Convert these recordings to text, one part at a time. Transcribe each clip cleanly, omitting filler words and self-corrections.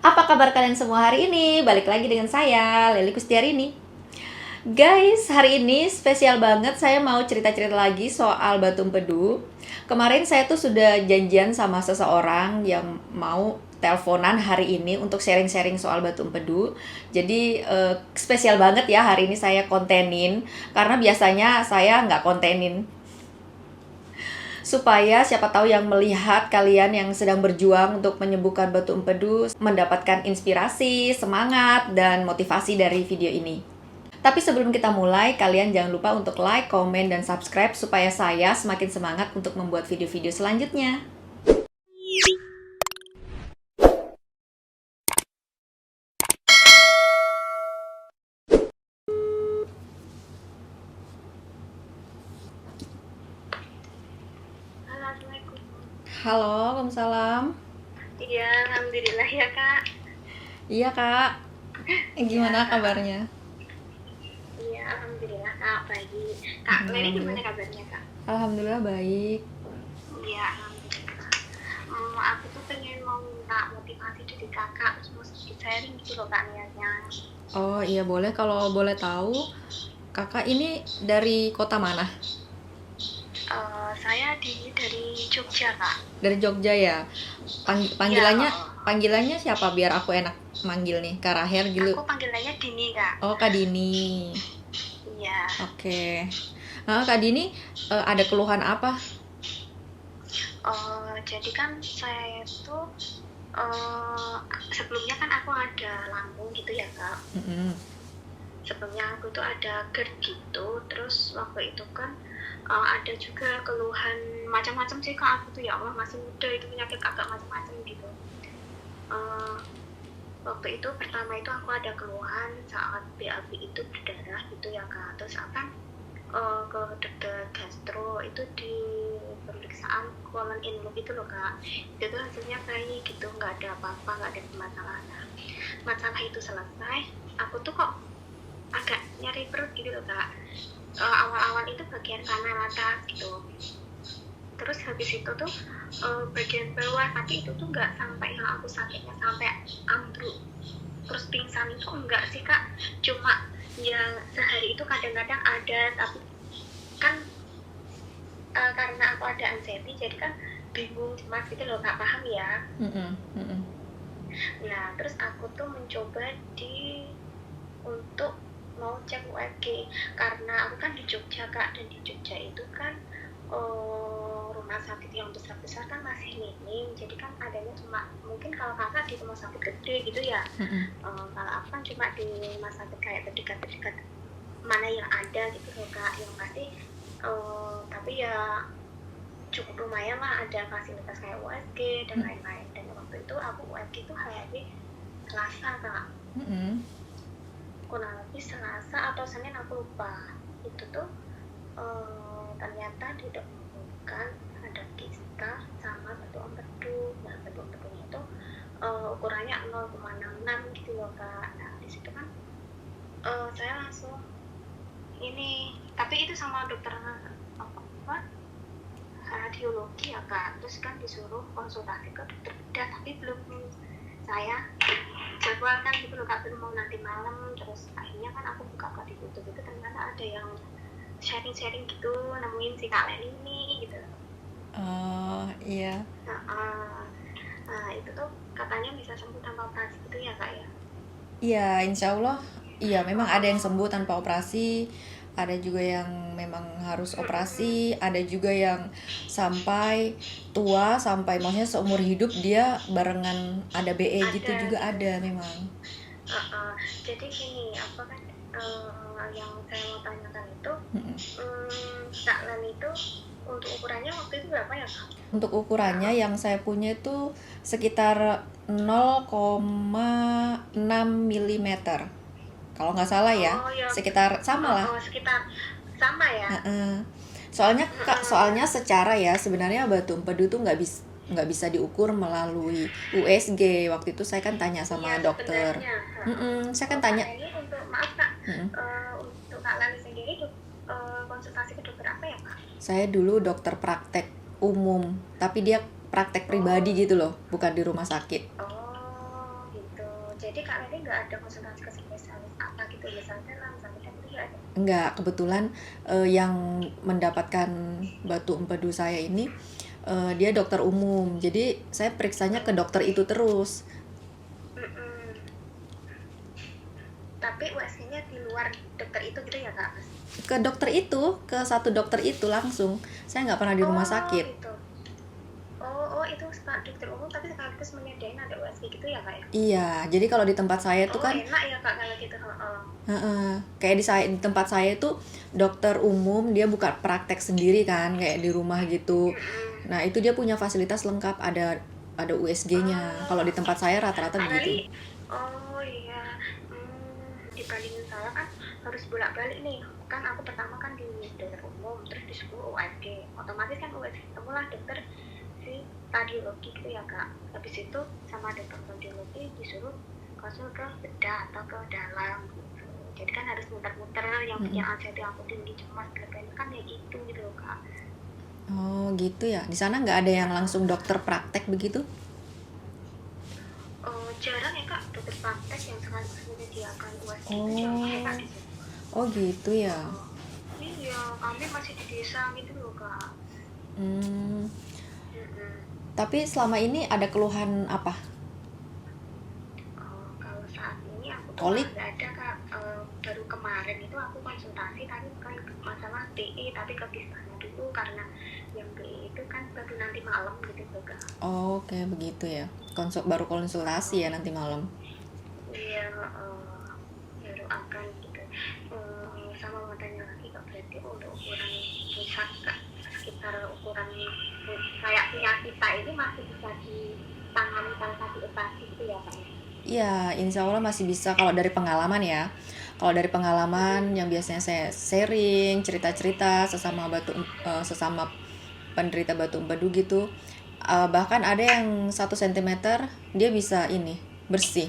Apa kabar kalian semua hari ini? Balik lagi dengan saya, Leli Kustiarini. Guys, hari ini spesial banget, saya mau cerita-cerita lagi soal Batu Empedu. Kemarin saya tuh sudah janjian sama seseorang yang mau teleponan hari ini untuk sharing-sharing soal Batu Empedu. Jadi spesial banget ya hari ini saya kontenin, karena biasanya saya nggak kontenin. Supaya siapa tahu yang melihat kalian yang sedang berjuang untuk menyembuhkan Batu Empedu mendapatkan inspirasi, semangat, dan motivasi dari video ini. Tapi sebelum kita mulai, kalian jangan lupa untuk like, komen, dan subscribe supaya saya semakin semangat untuk membuat video-video selanjutnya. Assalamualaikum. Halo, Waalaikumsalam. Iya, alhamdulillah ya kak. Iya kak, gimana Ya, kabarnya? iya alhamdulillah kak baik. Kak Leli gimana Alhamdulillah. kabarnya kak? Alhamdulillah baik. Iya alhamdulillah. Aku tuh pengen mau minta motivasi dari kakak, terus mau sedikit sharing gitu loh kak niatnya. Oh iya boleh, kalau boleh tahu kakak ini dari kota mana? Saya dari Jogja kak. Dari Jogja ya. Iya, Panggilannya panggilannya siapa biar aku enak manggil nih? Kak Rahel gitu. aku panggilannya Dini kak. Oh, Kak Dini. Iya. Oke. Nah, Kak Dini ada keluhan apa? Jadi kan saya tuh sebelumnya kan aku ada lambung gitu ya kak. Mm-mm. Sebelumnya aku tuh ada GERD gitu, terus waktu itu kan ada juga keluhan macam-macam sih kak. Aku tuh ya Allah masih muda, itu penyakit agak macam-macam gitu. uh, Waktu itu pertama itu aku ada keluhan saat BAB itu berdarah gitu ya kak. Terus akan ke dokter gastro itu di pemeriksaan colon in loop itu loh kak. Itu tuh hasilnya baik gitu, nggak ada apa-apa, nggak ada permasalahan. Nah, masalah itu selesai, aku tuh kok agak nyari perut gitu loh kak. Awal-awal itu bagian kanan atas gitu, terus habis itu tuh bagian bawah, tapi itu tuh nggak sampai yang aku sakitnya sampai ambruk terus pingsan, itu enggak sih kak. Cuma ya sehari itu kadang-kadang ada, tapi kan karena aku ada anxiety jadi kan bingung cemas gitu loh kak, paham ya. Mm-mm. Mm-mm. Nah terus aku tuh mencoba untuk mau cek USG, karena aku kan di Jogja kak, dan di Jogja itu kan rumah sakit yang besar-besar kan masih minim, jadi kan adanya cuma mungkin kalau kakak di rumah sakit gede gitu ya. Kalau aku kan cuma di rumah sakit kayak terdekat-terdekat mana yang ada gitu loh kak, yang pasti tapi ya cukup lumayan lah, ada fasilitas kayak USG dan lain-lain. Dan waktu itu aku USG itu hari Selasa kak. Mm-mm. Kurang lebih Selasa atau Senin aku lupa. Itu tuh ternyata ditemukan ada kista sama batu empedu. Nah batu empedunya itu ukurannya 0,66 gitu loh kak. Nah di situ kan saya langsung ini, tapi itu sama dokter apa radiologi ya kak. Terus kan disuruh konsultasi ke dokter bedah, tapi belum saya jadwalkan gitu loh kak, belum mau nanti malam. Terus akhirnya kan aku buka di YouTube itu, ternyata ada yang sharing-sharing gitu, nemuin si kak Leni ini gitu. Oh iya. Nah itu tuh katanya bisa sembuh tanpa operasi gitu ya kak ya. Iya, insya Allah. Iya, memang ada yang sembuh tanpa operasi, ada juga yang memang harus operasi, ada juga yang sampai tua, sampai maksudnya seumur hidup dia barengan ada BE gitu Ada juga gitu. ada memang. Jadi gini, apa kan yang saya mau tanyakan itu, Mm-mm. kak Leni itu untuk ukurannya waktu itu berapa ya kak? Untuk ukurannya yang saya punya itu sekitar 0,6 mm. Kalau nggak salah ya, Oh ya, sekitar sama lah. sekitar sama ya. Heeh. Soalnya Kak, soalnya secara ya sebenarnya Batu Empedu tuh nggak bisa diukur melalui USG. Waktu itu saya kan tanya sama Iya dokter. sebenarnya. Saya kan Kak tanya. Leni untuk, maaf kak, Mm-mm. untuk kak Leni sendiri konsultasi ke dokter apa ya kak? Saya dulu dokter praktek umum, tapi dia praktek pribadi gitu loh, bukan di rumah sakit. Oh gitu. jadi Kak Leli nggak ada konsultasi ke spesialis apa gitu, misalnya dalam, misalnya kan itu nggak ada. Enggak, kebetulan yang mendapatkan batu empedu saya ini dia dokter umum. Jadi saya periksanya ke dokter itu terus. Mm-mm. Tapi USG-nya di luar dokter itu gitu ya Kak? Ke dokter itu, ke satu dokter itu langsung. Saya nggak pernah di rumah sakit. Gitu. Oh itu Pak dokter umum tapi sekaligus menyediain ada USG gitu ya Kak ya? Iya, jadi kalau di tempat saya itu kan enak ya Kak kalau gitu. kayak di tempat saya itu dokter umum, dia buka praktek sendiri kan, kayak di rumah gitu. Nah, itu dia punya fasilitas lengkap, ada USG-nya. Kalau di tempat saya rata-rata Kak begitu. Leli, oh iya, dibandingin saya kan harus bolak-balik nih. Kan aku pertama kan di dokter umum, terus disuruh USG. Otomatis kan USG ketemulah dokter si radiologi gitu ya Kak. Habis itu sama dokter radiologi disuruh konsul ke bedah atau ke dalam gitu. Jadi kan harus muter-muter yang bikin anxiety aku tinggi, cemas, berlebihan kan ya gitu gitu loh Kak. Oh, gitu ya. Di sana nggak ada yang langsung dokter praktek begitu? Jarang ya Kak dokter praktek yang sekaligus menyediakan USG itu jarang ya Kak di sini. Oh, gitu ya. Iya, kami masih di desa gitu loh Kak. Hmm. Tapi selama ini ada keluhan apa? Kalau saat ini aku tuh Kolik? nggak ada Kak. Baru kemarin itu aku konsultasi tadi bukan masalah TI tapi ke kisahnya dulu karena yang TI itu kan baru nanti malam gitu loh Kak. Oh, kayak begitu ya. Baru konsultasi ya nanti malam. Iya, baru akan gitu. Sama mau tanya lagi Kak, berarti untuk ukuran pusat Kak, sekitar ukuran kayak punya kita ini masih bisa ditangani tanpa dioperasi gitu ya Kak? Iya, insya Allah masih bisa kalau dari pengalaman ya. Kalau dari pengalaman yang biasanya saya sharing, cerita-cerita sesama penderita batu empedu gitu. Bahkan ada yang 1 cm dia bisa bersih.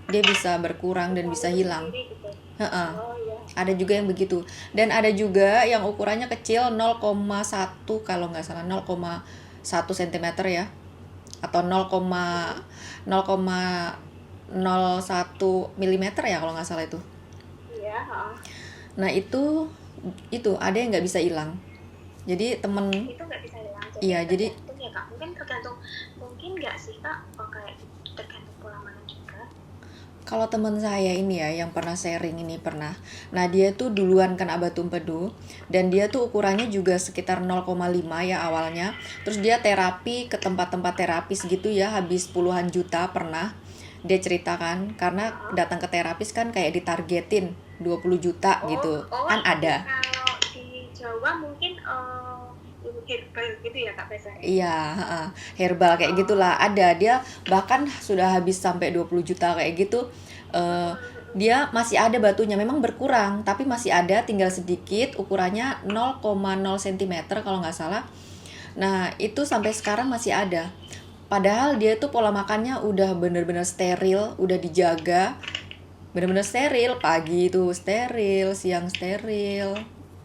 Dia bisa berkurang dan bisa hilang. Gitu. Heeh. Oh iya. Ada juga yang begitu. Dan ada juga yang ukurannya kecil 0,1 kalau nggak salah 0,1 cm ya. Atau 0,01 mm ya kalau nggak salah itu. Iya. Nah itu ada yang nggak bisa hilang. Jadi temen Itu nggak bisa hilang. iya jadi tergantung ya Kak. Mungkin nggak sih Kak? Kayak gitu, tergantung pola mana juga. kalau temen saya ini ya yang pernah sharing ini pernah. Nah dia tuh duluan kena batu empedu dan dia tuh ukurannya juga sekitar 0,5 ya awalnya. Terus dia terapi ke tempat-tempat terapis gitu ya, habis puluhan juta pernah. Dia ceritakan karena datang ke terapis kan kayak ditargetin 20 juta gitu. Kan ada. Kalau di Jawa mungkin herbal gitu ya Kak biasanya. Iya, herbal kayak gitulah ada. Dia bahkan sudah habis sampai 20 juta kayak gitu. Dia masih ada batunya, memang berkurang tapi masih ada, tinggal sedikit, ukurannya 0,0 cm kalau nggak salah. Nah itu sampai sekarang masih ada. Padahal dia tuh pola makannya udah bener-bener steril, udah dijaga, bener-bener steril, pagi itu steril, siang steril.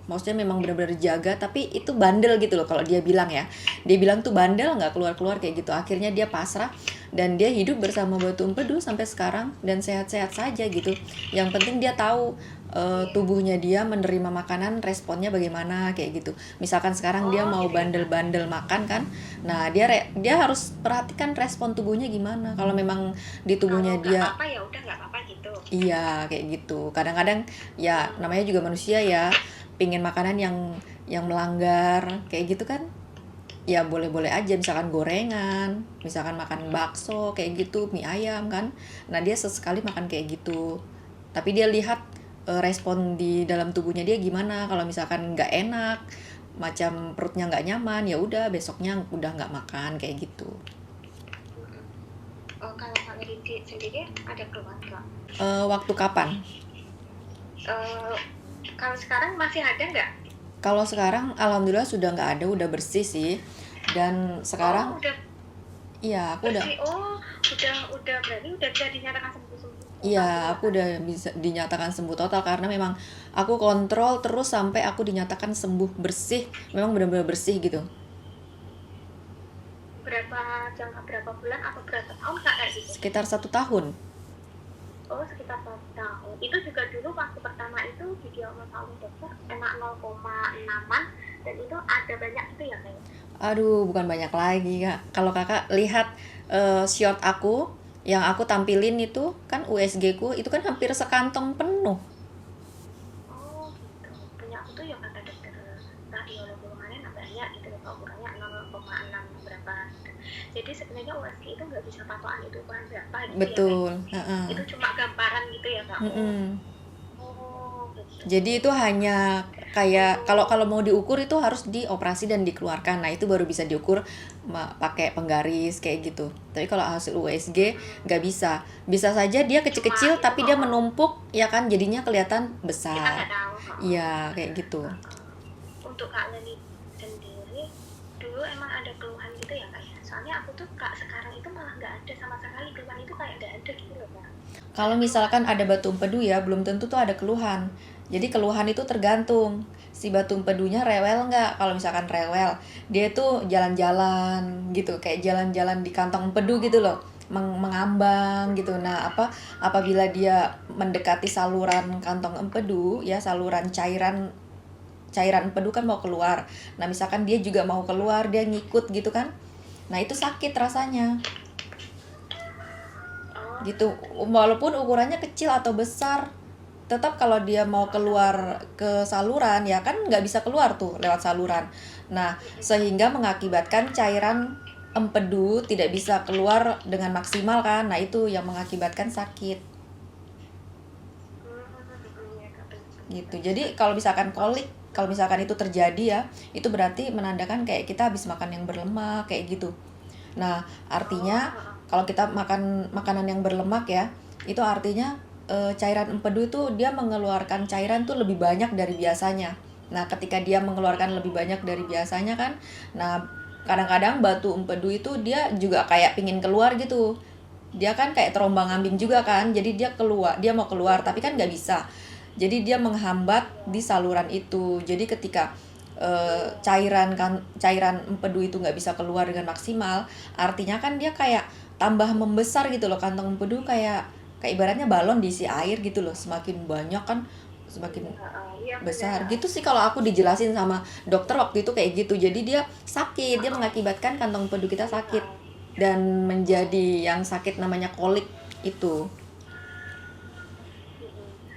Maksudnya memang benar-benar dijaga, tapi itu bandel gitu loh kalau dia bilang ya. Dia bilang tuh bandel, nggak keluar-keluar kayak gitu. Akhirnya dia pasrah dan dia hidup bersama batu empedu sampai sekarang dan sehat-sehat saja gitu. Yang penting dia tahu tubuhnya dia menerima makanan, responnya bagaimana kayak gitu. Misalkan sekarang dia mau bandel-bandel makan kan, nah dia harus perhatikan respon tubuhnya gimana. Kalau memang di tubuhnya dia apa ya udah nggak apa-apa gitu. iya kayak gitu. Kadang-kadang ya namanya juga manusia ya, pingin makanan yang melanggar kayak gitu kan, ya boleh-boleh aja, misalkan gorengan, misalkan makan bakso kayak gitu, mie ayam kan. Nah dia sesekali makan kayak gitu, tapi dia lihat respon di dalam tubuhnya dia gimana. Kalau misalkan nggak enak, macam perutnya nggak nyaman, ya udah besoknya udah nggak makan kayak gitu. Kalau Kak Rindy sendiri ada keluarga? Waktu kapan? Kalau sekarang masih ada nggak? Kalau sekarang alhamdulillah sudah nggak ada, udah bersih sih. Dan sekarang udah iya aku udah berarti udah bisa dinyatakan sembuh. Iya, aku udah bisa dinyatakan sembuh total karena memang aku kontrol terus sampai aku dinyatakan sembuh bersih, memang benar-benar bersih gitu. Berapa bulan atau berapa tahun Kak kayak gitu? Sekitar 1 tahun. sekitar 1 tahun. Itu juga dulu waktu pertama itu didiagnosa oleh dokter enak 0,6an, dan itu ada banyak itu ya kayak. Aduh, bukan banyak lagi, Kak. Kalau Kakak lihat short aku, yang aku tampilin itu kan USG ku, itu kan hampir sekantong penuh. Oh gitu. Punya aku tuh ya kata dokter radiolog kemarin banyak gitu loh, kalau ukurannya 0,6 berapa gitu. Jadi sebenarnya USG itu nggak bisa patokan itu ukuran berapa gitu ya Betul. kayak. Itu cuma gambaran gitu ya kak. Mm-mm. Oh gitu. Jadi itu hanya kayak kalau mau diukur itu harus dioperasi dan dikeluarkan. Nah, itu baru bisa diukur pakai penggaris kayak gitu. Tapi kalau hasil USG nggak bisa. Bisa saja dia kecil-kecil tapi dia menumpuk ya kan, jadinya kelihatan Kita besar. nggak tahu. Iya, kayak gitu. Untuk Kak Leni sendiri dulu emang ada keluhan gitu ya kak ya? Soalnya aku tuh kak sekarang itu malah nggak ada sama sekali keluhan itu, kayak nggak ada gitu loh kak. Kalau misalkan ada batu empedu ya, belum tentu tuh ada keluhan. Jadi keluhan itu tergantung si batu empedunya rewel nggak. Kalau misalkan rewel, dia tuh jalan-jalan gitu, kayak jalan-jalan di kantong empedu gitu loh, mengambang gitu. Nah, apabila dia mendekati saluran kantong empedu ya, saluran cairan empedu kan mau keluar. Nah, misalkan dia juga mau keluar, dia ngikut gitu kan. Nah, itu sakit rasanya. Gitu, walaupun ukurannya kecil atau besar, tetap kalau dia mau keluar ke saluran ya kan nggak bisa keluar tuh lewat saluran. Nah, sehingga mengakibatkan cairan empedu tidak bisa keluar dengan maksimal kan. Nah, itu yang mengakibatkan sakit gitu. Jadi kalau misalkan kolik, kalau misalkan itu terjadi ya, itu berarti menandakan kayak kita habis makan yang berlemak kayak gitu. Nah, artinya kalau kita makan makanan yang berlemak ya, itu artinya cairan empedu itu dia mengeluarkan cairan tuh lebih banyak dari biasanya. Nah, ketika dia mengeluarkan lebih banyak dari biasanya kan, nah kadang-kadang batu empedu itu dia juga kayak pingin keluar gitu. Dia kan kayak terombang-ambing juga kan, jadi dia mau keluar tapi kan nggak bisa. Jadi dia menghambat di saluran itu. Jadi ketika cairan empedu itu nggak bisa keluar dengan maksimal, artinya kan dia kayak tambah membesar gitu loh, kantong empedu kayak ibaratnya balon diisi air gitu loh, semakin banyak kan semakin besar gitu sih kalau aku dijelasin sama dokter waktu itu kayak gitu. Jadi dia sakit, dia mengakibatkan kantong empedu kita sakit dan menjadi yang sakit namanya kolik itu.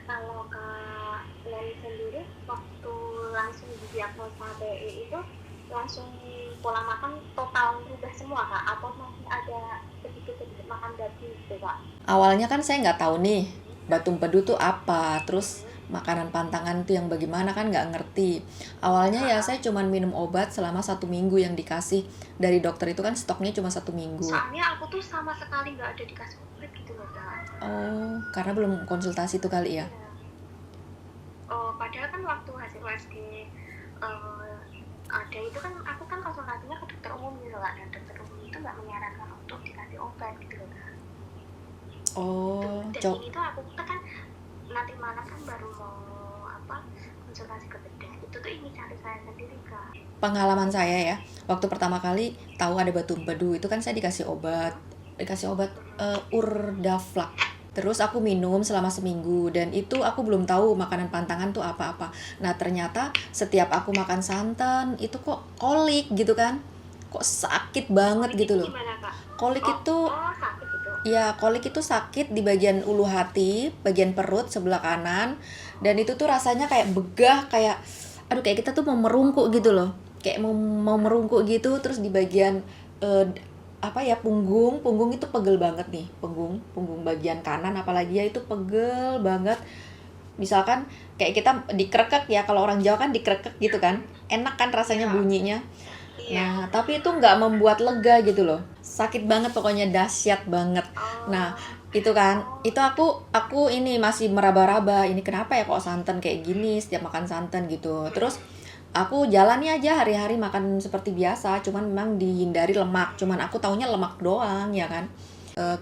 Kalau Kak Leni sendiri waktu langsung didiagnosa BI itu langsung pola makan total berubah semua kak, atau masih ada sedikit-sedikit makan daging gitu kak? Awalnya kan saya nggak tahu nih batu empedu tuh apa, terus makanan pantangan tuh yang bagaimana kan nggak ngerti. Awalnya ya saya cuman minum obat selama 1 minggu yang dikasih dari dokter itu kan stoknya cuma 1 minggu. Soalnya aku tuh sama sekali nggak ada dikasih obat gitu loh kak. Oh, karena belum konsultasi tuh kali ya. Oh, padahal kan waktu hasil USG ada itu kan aku kan konsultasinya ke dokter umum gitu kak, dan dokter umum itu nggak menyarankan untuk dikasih obat gitu loh kak. Oh, Dan ini tuh aku kan nanti malam kan baru mau konsultasi ke bedah, itu tuh ini cari saya sendiri kak. Pengalaman saya ya, waktu pertama kali tahu ada batu empedu itu kan saya dikasih obat Urdaflak. Terus aku minum selama 1 minggu dan itu aku belum tahu makanan pantangan tuh apa-apa. Nah, ternyata setiap aku makan santan itu kok kolik gitu kan. Kok sakit banget Kolik gitu loh. Gimana kak? Kolik itu sakit gitu. ya, kolik itu sakit di bagian ulu hati, bagian perut sebelah kanan, dan itu tuh rasanya kayak begah, kayak aduh kayak kita tuh mau merungkuk gitu loh. Kayak mau merungkuk gitu, terus di bagian punggung itu pegel banget nih, punggung bagian kanan apalagi ya itu pegel banget. Misalkan kayak kita dikrekek ya, kalau orang Jawa kan dikrekek gitu kan, enak kan rasanya bunyinya. Nah, tapi itu nggak membuat lega gitu loh, sakit banget pokoknya, dahsyat banget. Nah, itu kan, itu aku ini masih meraba-raba, ini kenapa ya kok santan kayak gini setiap makan santan gitu. Terus aku jalani aja hari-hari makan seperti biasa, cuman memang dihindari lemak, cuman aku taunya lemak doang ya kan.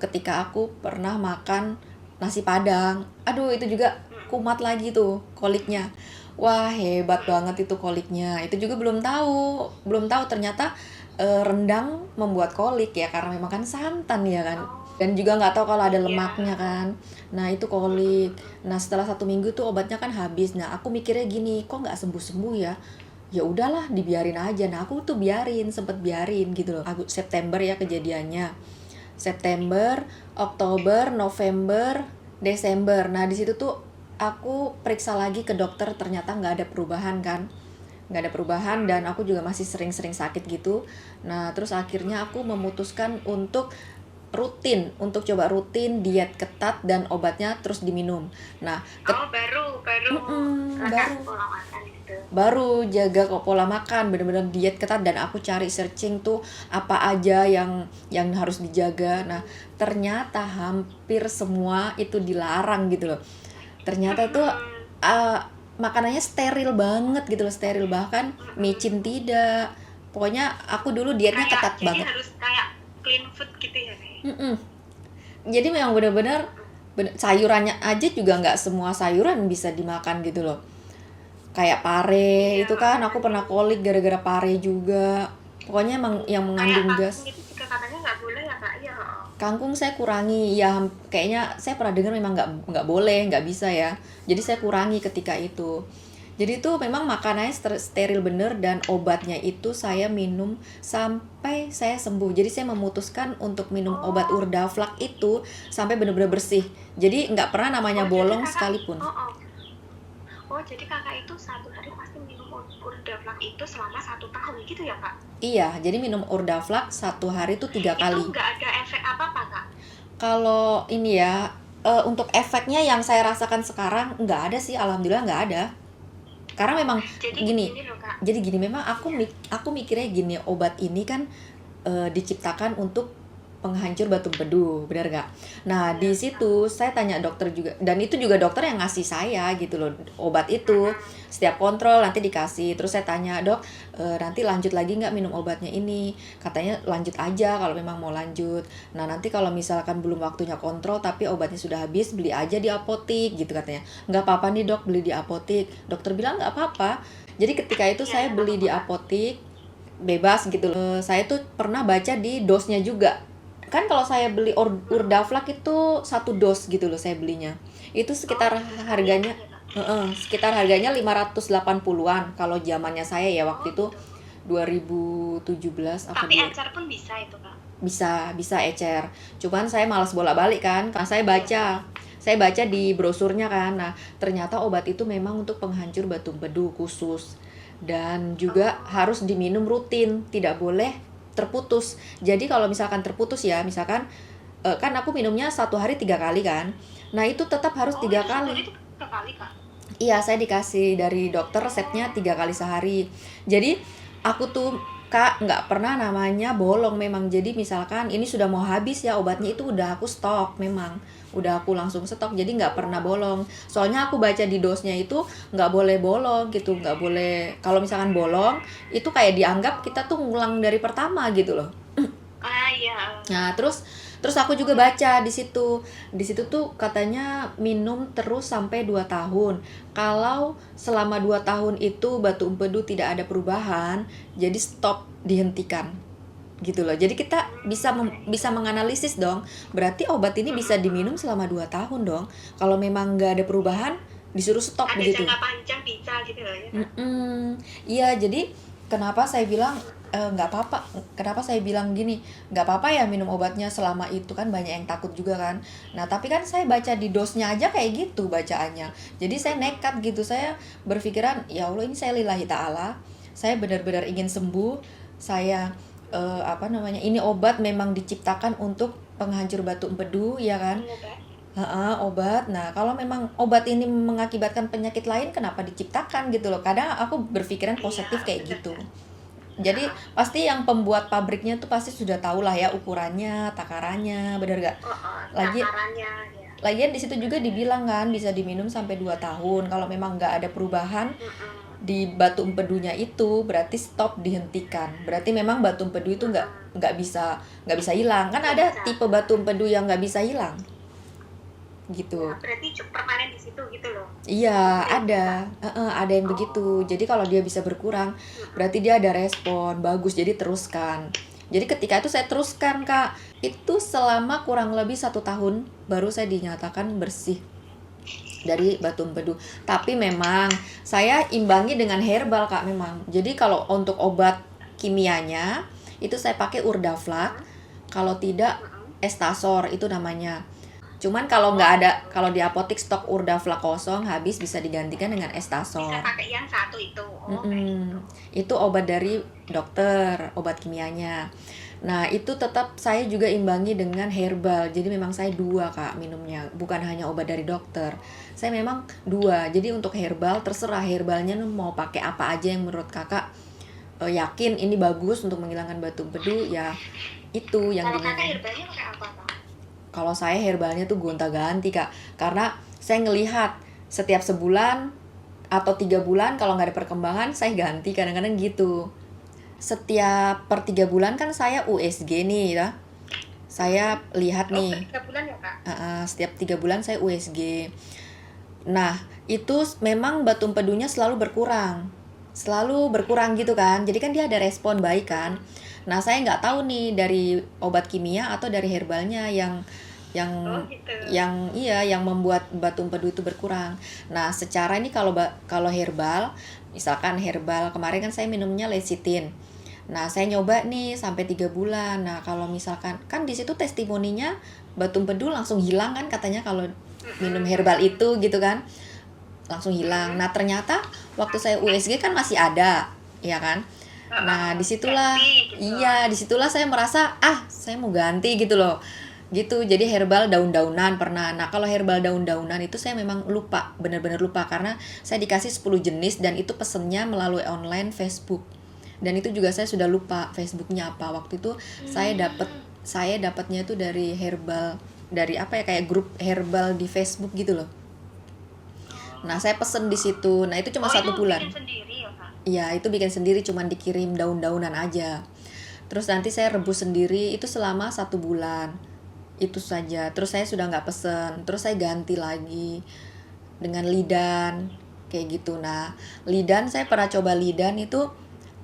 Ketika aku pernah makan nasi padang, aduh itu juga kumat lagi tuh koliknya. Wah, hebat banget itu koliknya. Itu juga belum tahu ternyata rendang membuat kolik ya, karena memang kan santan ya kan. dan juga nggak tahu kalau ada Iya. lemaknya kan. Nah itu kolik. Nah setelah 1 minggu tuh obatnya kan habis. Nah aku mikirnya gini, kok nggak sembuh-sembuh ya? Ya udahlah dibiarin aja. Nah aku tuh sempet biarin gitu loh. September ya kejadiannya. September, Oktober, November, Desember. Nah di situ tuh aku periksa lagi ke dokter, ternyata nggak ada perubahan kan, nggak ada perubahan dan aku juga masih sering-sering sakit gitu. Nah terus akhirnya aku memutuskan untuk coba rutin diet ketat dan obatnya terus diminum. Nah Oh, baru baru pola makan gitu. baru jaga kok pola makan, bener-bener diet ketat dan aku cari searching tuh apa aja yang harus dijaga. Nah ternyata hampir semua itu dilarang gitu loh. Ternyata tuh makanannya steril banget gitu loh, steril, bahkan micin tidak. Pokoknya aku dulu dietnya ketat Jadi banget. harus kayak clean food gitu ya, Nek? Mm-mm. Jadi memang bener-bener sayurannya aja juga nggak semua sayuran bisa dimakan gitu loh. Kayak pare Iya, itu kan aku pernah kolik gara-gara pare juga. Pokoknya emang yang kayak mengandung kangkung gas. itu juga katanya nggak boleh ya, Kak? Iya. Kangkung saya kurangi ya, kayaknya saya pernah dengar memang nggak boleh, nggak bisa ya. Jadi saya kurangi ketika itu. Jadi itu memang makanannya steril bener dan obatnya itu saya minum sampai saya sembuh. Jadi saya memutuskan untuk minum obat Urdaflak itu sampai bener-bener bersih. Jadi nggak pernah namanya Jadi bolong kakak, sekalipun. jadi kakak itu satu hari pasti minum Urdaflak itu selama 1 tahun gitu ya, Kak? Iya, jadi minum Urdaflak 1 hari itu 3 Itu kali. nggak ada efek apa-apa, Kak? Kalau ini ya, untuk efeknya yang saya rasakan sekarang nggak ada sih, alhamdulillah nggak ada. Karena memang Jadi gini, loh, Kak. memang aku mikirnya gini, obat ini kan diciptakan untuk penghancur batu empedu, benar nggak? Nah di situ saya tanya dokter juga, dan itu juga dokter yang ngasih saya gitu loh obat itu. Setiap kontrol nanti dikasih, terus saya tanya, dok nanti lanjut lagi nggak minum obatnya ini? Katanya lanjut aja kalau memang mau lanjut. Nah nanti kalau misalkan belum waktunya kontrol tapi obatnya sudah habis, beli aja di apotik gitu katanya. Nggak apa-apa nih dok, beli di apotik. Dokter bilang nggak apa-apa. Jadi ketika itu saya beli di apotik bebas gitu loh. Saya tuh pernah baca di dosnya juga. Kan kalau saya beli Urdaflak itu 1 dos gitu loh saya belinya. Itu sekitar harganya sekitar harganya 580-an kalau zamannya saya ya waktu itu 2017 apa Tapi 2. encer pun bisa itu, Kak? Bisa ecer. Cuman saya malas bolak-balik kan. Karena saya baca di brosurnya kan. Nah, ternyata obat itu memang untuk penghancur batu empedu khusus. Dan juga harus diminum rutin, tidak boleh terputus. Jadi kalau misalkan terputus ya, misalkan kan aku minumnya 1 hari 3 kali kan. Nah, itu tetap harus 3 kali. Itu 3 kali, Kak? Iya, saya dikasih dari dokter resepnya 3 kali sehari. Jadi aku tuh Kak nggak pernah namanya bolong memang. Jadi misalkan ini sudah mau habis ya obatnya, itu udah aku stok memang. Udah aku langsung stok, jadi nggak pernah bolong. Soalnya aku baca di dosnya itu nggak boleh bolong gitu, nggak boleh. Kalau misalkan bolong, itu kayak dianggap kita tuh ngulang dari pertama gitu loh. Iya. Nah, terus aku juga baca di situ. Di situ tuh katanya minum terus sampai 2 tahun. Kalau selama 2 tahun itu batu empedu tidak ada perubahan, jadi stop, dihentikan. Gitu loh. Jadi kita bisa menganalisis dong. Berarti obat ini bisa diminum selama 2 tahun dong. Kalau memang nggak ada perubahan, disuruh stop Ada begitu. jangka panjang bisa gitu loh ya. Iya, jadi kenapa saya bilang nggak apa-apa, kenapa saya bilang gini, nggak apa-apa ya minum obatnya selama itu, kan banyak yang takut juga kan. Nah tapi kan saya baca di dosnya aja kayak gitu bacaannya, jadi saya nekat gitu, saya berpikiran ya Allah ini saya lillahi ta'ala, saya benar-benar ingin sembuh, saya ini obat memang diciptakan untuk penghancur batu empedu ya kan. Obat. Nah, kalau memang obat ini mengakibatkan penyakit lain, kenapa diciptakan gitu loh. Kadang aku berpikiran positif kayak gitu. Jadi pasti yang pembuat pabriknya tuh pasti sudah tahu lah ya ukurannya, takarannya, bener gak? Lagian di situ juga dibilang kan bisa diminum sampai 2 tahun. Kalau memang nggak ada perubahan di batu empedunya itu, berarti stop, dihentikan. Berarti memang batu empedu itu nggak bisa hilang. Kan ada tipe batu empedu yang nggak bisa hilang. Gitu. Berarti permanen di situ gitu loh. Iya, ada yang begitu. Jadi kalau dia bisa berkurang, berarti dia ada respon bagus. Jadi teruskan. Jadi ketika itu saya teruskan Kak. Itu selama kurang lebih 1 tahun baru saya dinyatakan bersih dari batu empedu. Tapi memang saya imbangi dengan herbal Kak memang. Jadi kalau untuk obat kimianya itu saya pakai Urdaflac. Kalau tidak Estasor itu namanya. Cuman kalau nggak ada, kalau di apotek stok Urdaflac kosong habis bisa digantikan dengan Bisa Estasor. pakai yang satu itu. Oh, kayak Mm-mm. gitu. Itu obat dari dokter, obat kimianya. Nah, itu tetap saya juga imbangi dengan herbal. Jadi memang saya dua Kak minumnya, bukan hanya obat dari dokter. Saya memang dua. Jadi untuk herbal terserah herbalnya mau pakai apa aja yang menurut Kakak yakin ini bagus untuk menghilangkan batu empedu ya itu yang Kalau kakak diminum. herbalnya pakai apa, Kak? Kalau saya herbalnya tuh gonta-ganti Kak, karena saya ngelihat setiap sebulan atau 3 bulan kalau nggak ada perkembangan saya ganti kadang-kadang gitu. Setiap per 3 bulan kan saya USG nih ya. Saya lihat Oh, nih, 3 bulan ya, Kak? setiap 3 bulan saya USG. Nah, itu memang batu empedunya selalu berkurang. Selalu berkurang gitu kan. Jadi kan dia ada respon baik kan. Nah, saya nggak tahu nih dari obat kimia atau dari herbalnya yang Oh, gitu. yang membuat batu empedu itu berkurang. Nah, secara ini kalau herbal, misalkan herbal kemarin kan saya minumnya lecithin. Nah, saya nyoba nih sampai 3 bulan. Nah, kalau misalkan kan di situ testimoninya batu empedu langsung hilang kan katanya kalau minum herbal itu gitu kan langsung hilang. Nah ternyata waktu saya USG kan masih ada, ya kan? Nah disitulah, Ganti gitu. iya disitulah saya merasa saya mau ganti gitu loh, gitu. Jadi herbal daun-daunan pernah. Nah kalau herbal daun-daunan itu saya memang lupa, benar-benar lupa karena saya dikasih 10 jenis dan itu pesennya melalui online Facebook. Dan itu juga saya sudah lupa Facebooknya apa. Waktu itu saya dapatnya itu dari herbal, dari apa ya kayak grup herbal di Facebook gitu loh. Nah, saya pesen di situ. Nah, itu cuma Oh, 1 bulan. bikin sendiri ya, Kak? Iya, itu bikin sendiri cuman dikirim daun-daunan aja. Terus nanti saya rebus sendiri itu selama 1 bulan. Itu saja. Terus saya sudah nggak pesen. Terus saya ganti lagi dengan lidan kayak gitu. Nah, lidan saya pernah coba lidan itu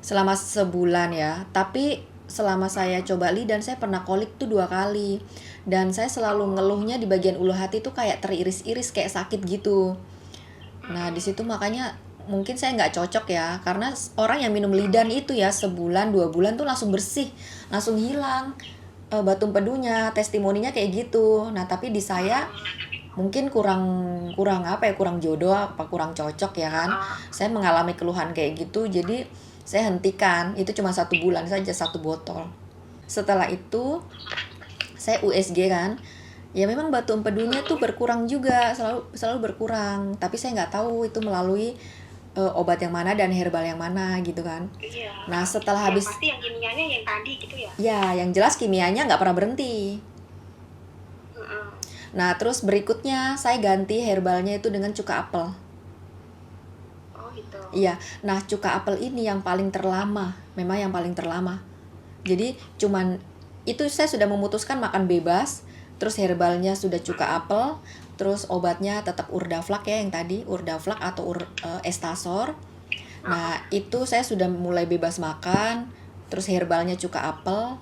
selama sebulan ya. Tapi selama saya coba lidan saya pernah kolik tuh 2 kali. Dan saya selalu ngeluhnya di bagian ulu hati tuh kayak teriris-iris kayak sakit gitu. Nah, di situ makanya mungkin saya nggak cocok ya, karena orang yang minum lidan itu ya sebulan 2 bulan tuh langsung bersih, langsung hilang batu empedunya, testimoninya kayak gitu. Nah, tapi di saya mungkin kurang kurang apa ya, kurang jodoh apa kurang cocok ya kan. Saya mengalami keluhan kayak gitu, jadi saya hentikan. Itu cuma 1 bulan saja 1 botol. Setelah itu saya USG kan. Ya memang batu empedunya tuh berkurang juga, selalu berkurang. Tapi saya nggak tahu itu melalui obat yang mana dan herbal yang mana gitu kan. Iya. Nah setelah Yang habis, pasti yang kimianya yang tadi gitu ya. ya yang jelas kimianya nggak pernah berhenti. Mm-mm. Nah terus berikutnya saya ganti herbalnya itu dengan cuka apel. Oh, gitu. Iya, nah cuka apel ini yang paling terlama, memang yang paling terlama. Jadi cuman itu saya sudah memutuskan makan bebas, terus herbalnya sudah cuka apel, terus obatnya tetap Urdaflac ya yang tadi, Urdaflac atau Estasor. Nah, itu saya sudah mulai bebas makan, terus herbalnya cuka apel,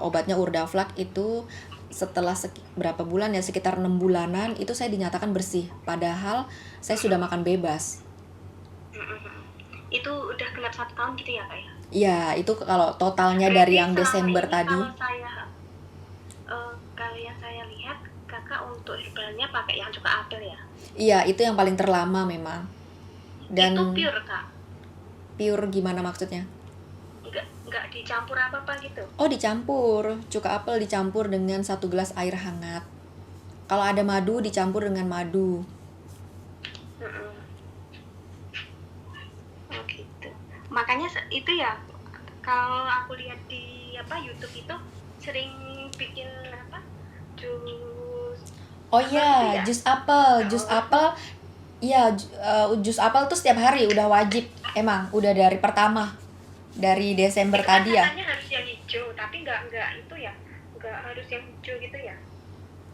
obatnya Urdaflac itu setelah berapa bulan ya, sekitar 6 bulanan itu saya dinyatakan bersih. Padahal saya sudah makan bebas. Itu udah genap 1 tahun gitu ya, Kak ya? Iya, itu kalau totalnya dari yang Berarti Desember selama ini tadi. kalau yang saya lihat kakak untuk herbalnya pakai yang cuka apel ya? Iya, itu yang paling terlama memang. Dan Itu pure, Kak? pure gimana maksudnya? Nggak dicampur apa-apa gitu? Oh, dicampur. Cuka apel dicampur dengan 1 gelas air hangat. Kalau ada madu dicampur dengan madu. Mm-mm. Oh, gitu. Makanya itu ya, kalau aku lihat di YouTube itu sering bikin apa, jus Oh apa iya, gitu ya? jus apel, jus apel. Iya, jus apel tuh setiap hari udah wajib. Emang udah dari pertama. Dari Desember Itu kan tadi ya. katanya harus yang hijau, tapi nggak itu ya, nggak harus yang hijau gitu ya?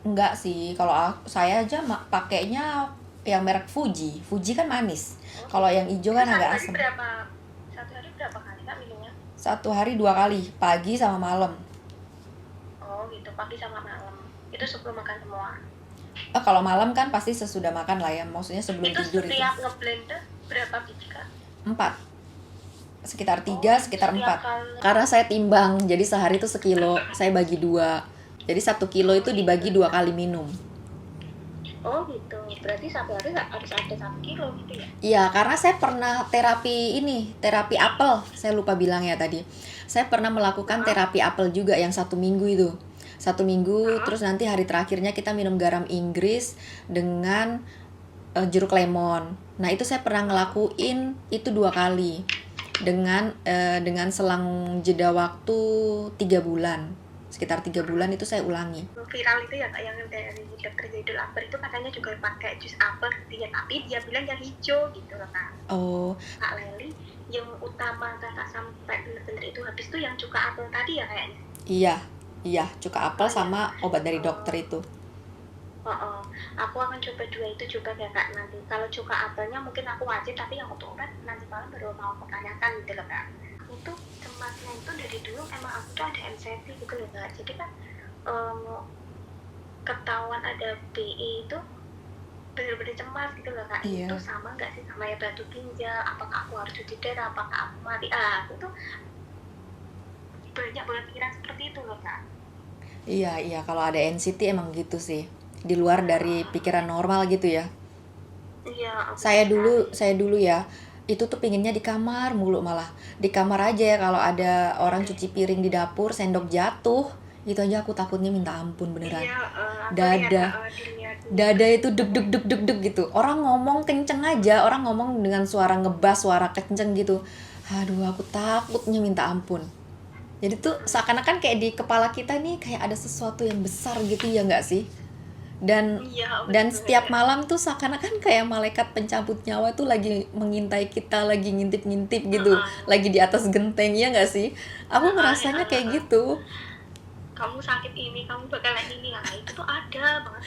Enggak sih, kalau saya aja pakainya yang merek Fuji. Fuji kan manis. Kalau yang hijau kan Itu agak asam. satu hari berapa kali Kak minumnya? 1 hari 2 kali, pagi sama malam. pagi sama malam. Itu sebelum makan semua. Kalau malam kan pasti sesudah makan lah ya, maksudnya sebelum Itu tidur itu. setiap ngeblend berapa biji Kak? 4. Sekitar 3, sekitar setiap 4. kali. Karena saya timbang, jadi sehari itu sekilo, saya bagi 2. Jadi 1 kilo itu dibagi 2 kali minum. Oh gitu, berarti satu hari harus ada 1 kilo gitu ya? Iya, karena saya pernah terapi apel. Saya lupa bilang ya tadi. Saya pernah melakukan terapi apel juga yang 1 minggu itu. 1 minggu, terus nanti hari terakhirnya kita minum garam Inggris dengan jeruk lemon. Nah itu saya pernah ngelakuin itu 2 kali dengan selang jeda waktu 3 bulan. Sekitar 3 bulan itu saya ulangi. Viral itu ya Kak, yang dari dokter Zaidul Akbar itu katanya juga pakai jus apel dia, tapi dia bilang yang hijau gitu loh Kak. Oh. Kak Leli, yang utama Kakak sampai bener-bener itu habis tuh yang cuka apel tadi ya kayaknya? Iya, cuka apel sama obat dari dokter itu. Aku akan coba 2 itu juga ya Kak nanti. Kalau cuka apelnya mungkin aku wajib, tapi yang untuk obat nanti malam baru mau pertanyakan gitu loh Kak. Aku tuh cemasnya itu dari dulu emang aku tuh ada anxiety gitu loh Kak. Jadi kan ketahuan ada BE itu bener-bener cemas gitu loh Kak. Iya. Itu sama nggak sih sama ya batu ginjal? Apakah aku harus cuci darah? Apakah aku mati? Aku tuh banyak banget pikiran seperti itu loh Kak. Iya, kalau ada NCT emang gitu sih. Di luar dari pikiran normal gitu ya. Iya. Saya dulu ya, itu tuh pinginnya di kamar mulu malah. Di kamar aja ya, kalau ada orang cuci piring di dapur, sendok jatuh, itu aja aku takutnya minta ampun beneran. Iya, Dada itu deg gitu. Orang ngomong kenceng aja, orang ngomong dengan suara ngebas, suara kenceng gitu. Aduh, aku takutnya minta ampun. Jadi tuh seakan-akan kayak di kepala kita nih kayak ada sesuatu yang besar gitu ya nggak sih? Dan setiap malam tuh seakan-akan kayak malaikat pencabut nyawa tuh lagi mengintai kita, lagi ngintip-ngintip gitu, lagi di atas genteng ya nggak sih? Aku ngerasanya kayak gitu. Kamu sakit ini, kamu bakalan ini, itu tuh ada banget.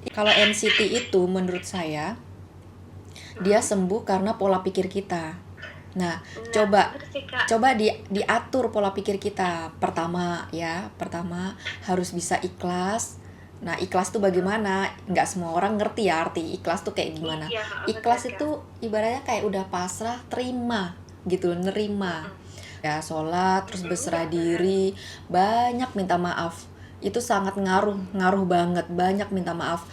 Kalau NCT itu menurut saya dia sembuh karena pola pikir kita. Nah, coba diatur pola pikir kita. Pertama harus bisa ikhlas. Nah, ikhlas tuh bagaimana? Nggak semua orang ngerti ya arti ikhlas tuh kayak gimana. Ikhlas itu ibaratnya kayak udah pasrah, terima gitu, nerima. Ya, sholat, terus berserah diri, banyak minta maaf. Itu sangat ngaruh banget, banyak minta maaf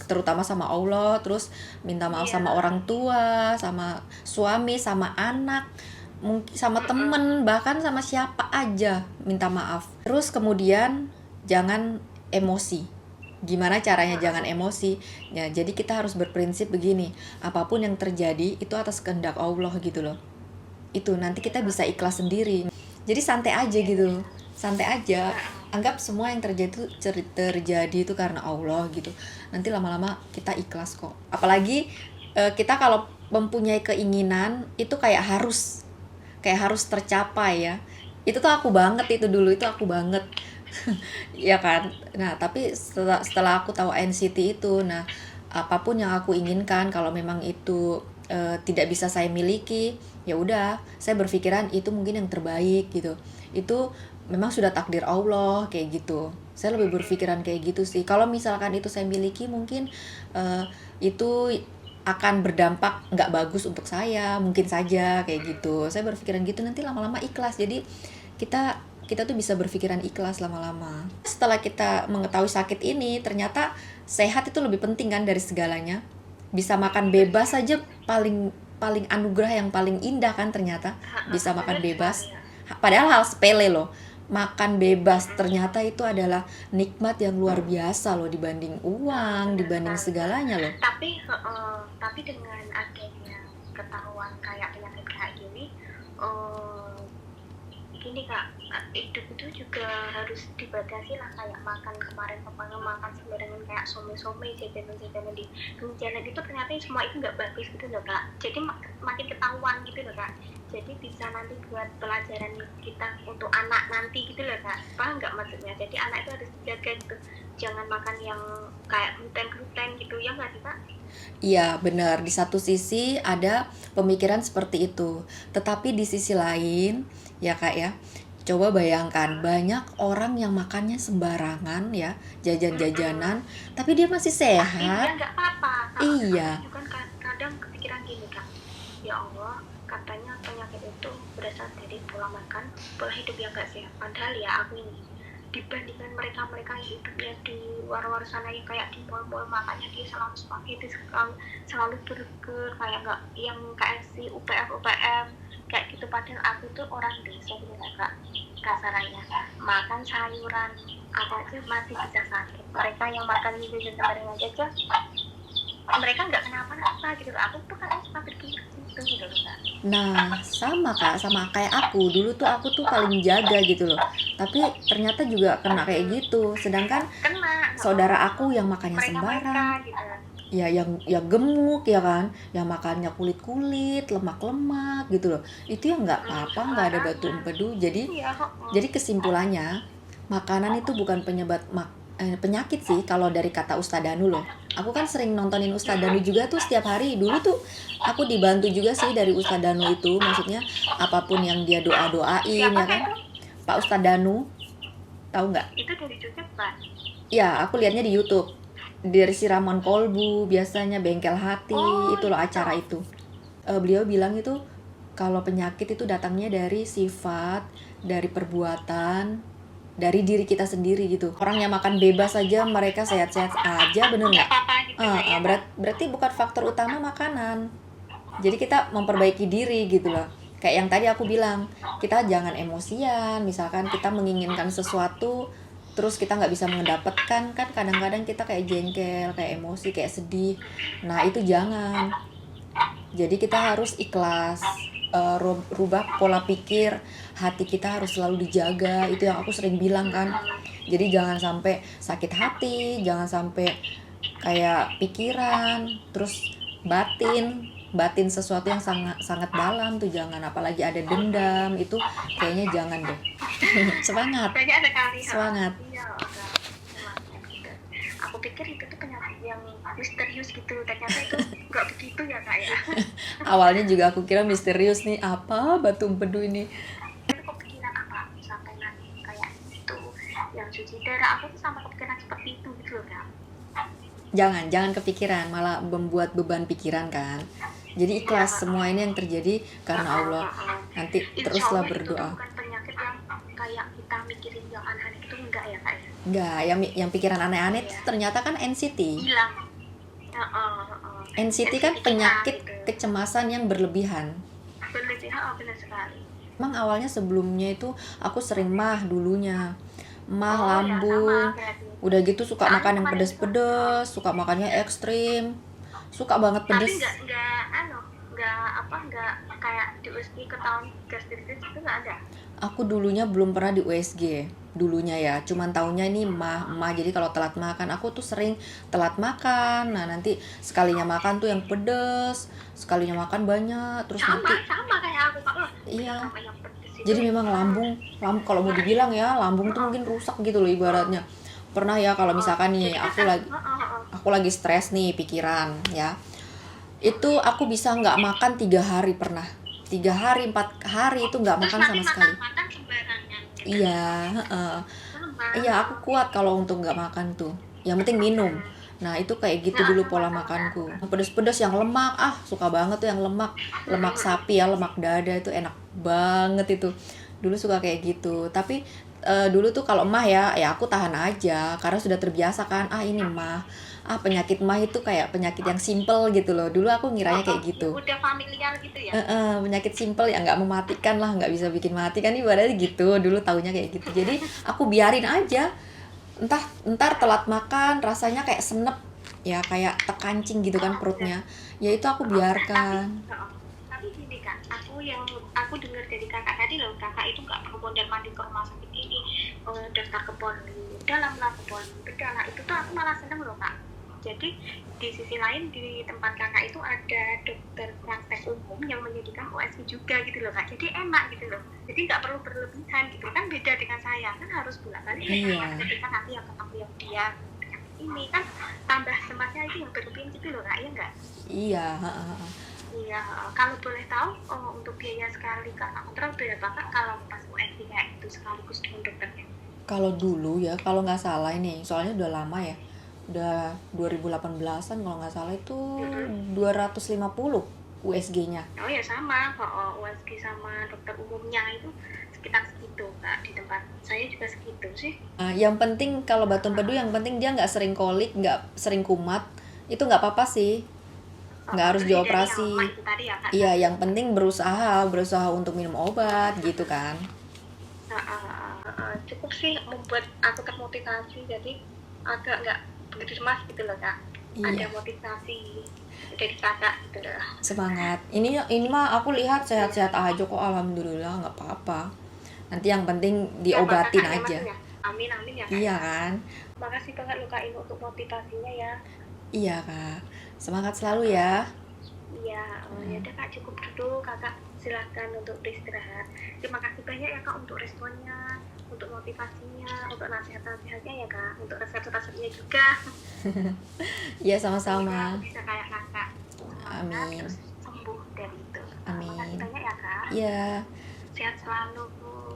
terutama sama Allah, terus minta maaf sama orang tua, sama suami, sama anak, mungkin sama temen, bahkan sama siapa aja minta maaf. Terus kemudian jangan emosi. Gimana caranya jangan emosi? Ya, jadi kita harus berprinsip begini, apapun yang terjadi itu atas kehendak Allah gitu loh. Itu nanti kita bisa ikhlas sendiri. Jadi santai aja gitu. Santai aja. Anggap semua yang terjadi itu karena Allah gitu. Nanti lama-lama kita ikhlas kok. Apalagi kita kalau mempunyai keinginan itu kayak harus tercapai ya. Itu tuh aku banget itu dulu, itu aku banget. Ya kan. Nah, tapi setelah aku tahu NCT itu, nah apapun yang aku inginkan kalau memang itu tidak bisa saya miliki, ya udah, saya berpikiran itu mungkin yang terbaik gitu. Itu memang sudah takdir Allah kayak gitu. Saya lebih berpikiran kayak gitu sih. Kalau misalkan itu saya miliki, mungkin itu akan berdampak nggak bagus untuk saya, mungkin saja kayak gitu. Saya berpikiran gitu, nanti lama-lama ikhlas. Jadi kita tuh bisa berpikiran ikhlas lama-lama. Setelah kita mengetahui sakit ini, ternyata sehat itu lebih penting kan dari segalanya. Bisa makan bebas aja paling anugerah yang paling indah kan ternyata. Bisa makan bebas. Padahal hal sepele loh. Makan bebas ternyata itu adalah nikmat yang luar biasa loh, dibanding uang, dibanding segalanya loh. Tapi dengan adanya ketahuan kayak penyakit kayak gini, gini Kak, hidup itu juga harus dibatasi lah. Kayak makan kemarin pokoknya makan sembarangan kayak some jajanan di jalan itu, ternyata semua itu nggak bagus gitu loh Kak. Jadi makin ketahuan gitu loh Kak. Jadi bisa nanti buat pelajaran kita untuk anak nanti gitu loh Kak. Paham nggak maksudnya? Jadi anak itu harus dijaga gitu. Jangan makan yang kayak gluten gitu ya nggak sih Kak? Iya benar, di satu sisi ada pemikiran seperti itu, tetapi di sisi lain ya Kak ya, Coba bayangkan, banyak orang yang makannya sembarangan ya, jajan-jajanan, tapi dia masih Tapi dia sehat. nggak apa-apa. Aku Iya, juga kadang kepikiran gini kak, ya Allah, katanya penyakit itu berasal dari pola makan, pola hidup yang nggak sehat. Padahal ya aku ini dibandingkan mereka-mereka yang hidupnya di luar-luar sana yang kayak di mall-mall, makanya dia selalu spaghetti, selalu burger, kayak nggak yang KFC, UPF kayak gitu. Padahal aku tuh orang desa gitu lah kak, kasarannya makan sayuran apa aja masih bisa sakit. Mereka yang makan gitu sembarangan aja mereka nggak kenapa-napa gitu loh. Aku tuh kadang suka berpikir gitu loh kak. nah sama Kak, sama kayak aku. Dulu tuh aku tuh paling jaga gitu loh. Tapi ternyata juga kena kayak gitu. Sedangkan Kena saudara aku yang makannya mereka-mereka sembarang, gitu. ya yang gemuk ya kan, yang makannya kulit-kulit, lemak-lemak gitu loh. Itu yang nggak apa-apa, nggak ada batu Sembarangan. empedu. Jadi Iya, Jadi kesimpulannya, makanan itu bukan penyakit sih kalau dari kata Ustadz Danu loh. Aku kan sering nontonin Ustadz Danu juga tuh setiap hari. Dulu tuh aku dibantu juga sih dari Ustadz Danu itu, maksudnya apapun yang dia doa-doain siapa ya kak kan. itu? Pak Ustadz Danu, tahu nggak? Itu dari Jogja kan? Ya, aku lihatnya di YouTube. Dari si Ramon Kolbu, biasanya Bengkel Hati, Oh itu loh itu. acara itu. Beliau bilang itu kalau penyakit itu datangnya dari sifat, dari perbuatan, dari diri kita sendiri gitu. Orang yang makan bebas aja mereka sehat-sehat aja, bener Nggak nggak? apa-apa gitu lah ya kak. Berarti bukan faktor utama makanan. Jadi kita memperbaiki diri gitu loh. Kayak yang tadi aku bilang, kita jangan emosian. Misalkan kita menginginkan sesuatu, terus kita nggak bisa mendapatkan, kan kadang-kadang kita kayak jengkel, kayak emosi, kayak sedih. Nah itu jangan. Jadi kita harus ikhlas, rubah pola pikir, hati kita harus selalu dijaga. Itu yang aku sering bilang kan. Jadi jangan sampai sakit hati, jangan sampai kayak pikiran, terus batin sesuatu yang sangat sangat dalam tuh jangan, apalagi ada dendam, itu kayaknya jangan deh. Semangat, Banyak ada kali semangat. iya gitu. Aku pikir itu tuh penyakit yang misterius gitu, ternyata itu nggak begitu ya kak ya. Awalnya juga aku kira misterius nih, apa batu empedu ini. Itu kepikiran apa sampai nanti kayak itu yang cuci darah, aku tuh sampai kepikiran seperti itu gitu loh kak. Jangan kepikiran, malah membuat beban pikiran kan. Jadi ikhlas, semua ini yang terjadi karena Allah. Nanti Insya teruslah Allah itu tuh berdoa. bukan penyakit yang kayak kita mikirin yang aneh-aneh itu, enggak ya kak ya. Enggak, yang pikiran aneh-aneh Iya. ternyata kan NCT. Hilang. NCT kan kita penyakit gitu. kecemasan yang berlebihan. Berlebihan, benar sekali. Emang awalnya sebelumnya itu aku sering mah dulunya. Mah Oh ya sama lambung. berarti. Udah gitu suka Soalnya makan yang kemarin tuh, pedes-pedes, suka makannya ekstrim. Suka banget tapi pedes. nggak kayak di USG ketahuan gastritis itu nggak ada. Aku dulunya belum pernah di USG. Dulunya ya, cuman taunya ini mah. Jadi kalau telat makan, aku tuh sering telat makan. Nah, nanti sekalinya makan tuh yang pedes, sekalinya makan banyak, terus sama nanti sama kayak aku kak. iya. Sama yang pedes itu. Jadi memang lambung kalau mau dibilang ya, lambung tuh mungkin rusak gitu loh ibaratnya. Pernah ya kalau misalkan nih Jadi kan aku lagi stres nih pikiran ya. Itu aku bisa nggak makan 3 hari pernah. 3 hari, 4 hari itu nggak terus makan nanti sama sekali. makan sembarangan gitu. Iya, heeh. Sama. Iya, aku kuat kalau untuk nggak makan tuh. Yang penting minum. Nah, itu kayak gitu dulu pola makanku. Pedes-pedes yang lemak, suka banget tuh yang lemak. Lemak sapi ya, lemak dada itu enak banget itu. Dulu suka kayak gitu. Tapi dulu tuh kalau mah ya aku tahan aja karena sudah terbiasa kan. Ini mah. Penyakit mah itu kayak penyakit yang simple gitu loh. Dulu aku ngiranya kayak gitu. Udah familiar gitu ya. Penyakit simple yang nggak mematikan lah, nggak bisa bikin mati kan ibaratnya gitu. Dulu taunya kayak gitu. Jadi aku biarin aja. Ntar telat makan rasanya kayak senep ya, kayak tekancing gitu kan perutnya. Ya itu aku biarkan. Tapi gini kak, aku dengar dari kakak tadi loh, kakak itu nggak perlu mondar mandir ke rumah sakit ini, daftar ke poli dalam lah, ke poli bedah lah, itu tuh aku malah seneng loh kak. Jadi di sisi lain di tempat kakak itu ada dokter praktek umum yang menyediakan OSG juga gitu loh kak. Jadi enak gitu loh. Jadi nggak perlu berlebihan gitu kan, beda dengan saya kan harus bolak-balik Iya. ketika nanti yang ketemu yang dia ini kan tambah cemasnya itu yang berlebihan gitu loh kak, ya nggak? Iya, Iya, kalau boleh tahu untuk biaya sekali kakak kontrol berapa kak kalau pas USG kayak itu sekaligus dengan dokternya? Kalau dulu ya, kalau nggak salah ini, soalnya udah lama ya, udah 2018-an kalau nggak salah itu Mm-mm. 250 USG-nya. Oh ya sama, kalau USG sama dokter umumnya itu sekitar segitu kak, di tempat saya juga segitu sih. Yang penting kalau batu empedu, yang penting dia nggak sering kolik, nggak sering kumat, itu nggak apa-apa sih, nggak harus Bersih dari yang lemah dioperasi. itu tadi ya kak Iya, tadi. yang penting berusaha untuk minum obat gitu kan. Cukup sih membuat aku termotivasi, jadi agak nggak begitu cemas gitu loh kak. Ada Iya, motivasi dari kakak gitu loh. semangat. Ini mah aku lihat sehat-sehat aja kok, alhamdulillah nggak apa-apa. Nanti yang penting Siapa diobatin kakaknya aja. maksudnya? Amin amin ya kak Iya ya. kan? Makasih banget loh kak ini untuk motivasinya ya. Iya kak. Semangat selalu ya. Iya, ya udah kak cukup dulu kakak, silakan untuk beristirahat. Terima kasih banyak ya kak untuk responnya, untuk motivasinya, untuk nasihat-nasihatnya ya kak, untuk resep-resepnya juga. Iya Semoga sama-sama. aku bisa kayak kakak, semangat Amin. terus sembuh dari itu. Makasih Amin. banyak ya kak, Iya. sehat selalu,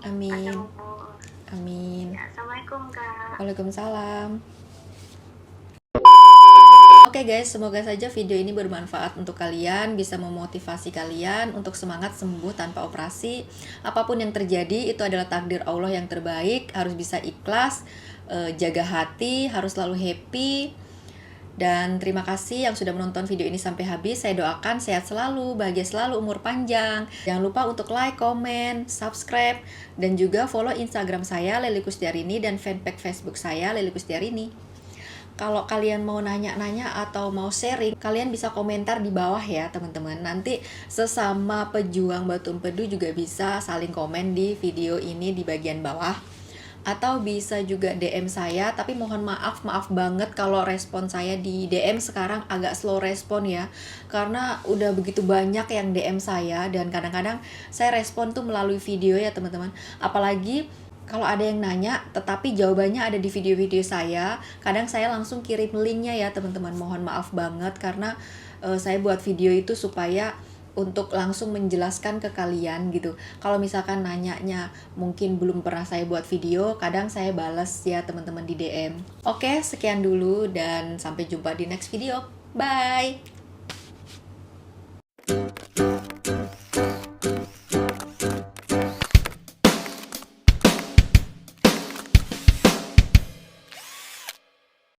panjang Amin. umur. Amin. Ya, assalamualaikum kak. Waalaikumsalam. Oke guys, semoga saja video ini bermanfaat untuk kalian, bisa memotivasi kalian untuk semangat sembuh tanpa operasi. Apapun yang terjadi, itu adalah takdir Allah yang terbaik, harus bisa ikhlas, jaga hati, harus selalu happy. Dan terima kasih yang sudah menonton video ini sampai habis. Saya doakan sehat selalu, bahagia selalu, umur panjang. Jangan lupa untuk like, comment, subscribe, dan juga follow Instagram saya, Lely Kustiarini, dan fanpage Facebook saya, Lely Kustiarini. Kalau kalian mau nanya-nanya atau mau sharing, kalian bisa komentar di bawah ya teman-teman. Nanti sesama pejuang batu empedu juga bisa saling komen di video ini di bagian bawah. Atau bisa juga DM saya, tapi mohon maaf banget kalau respon saya di DM sekarang agak slow respon ya. Karena udah begitu banyak yang DM saya dan kadang-kadang saya respon tuh melalui video ya teman-teman. Apalagi kalau ada yang nanya, tetapi jawabannya ada di video-video saya, kadang saya langsung kirim linknya ya teman-teman. Mohon maaf banget karena saya buat video itu supaya untuk langsung menjelaskan ke kalian gitu. Kalau misalkan nanyanya mungkin belum pernah saya buat video, kadang saya bales ya teman-teman di DM. Oke, sekian dulu dan sampai jumpa di next video. Bye!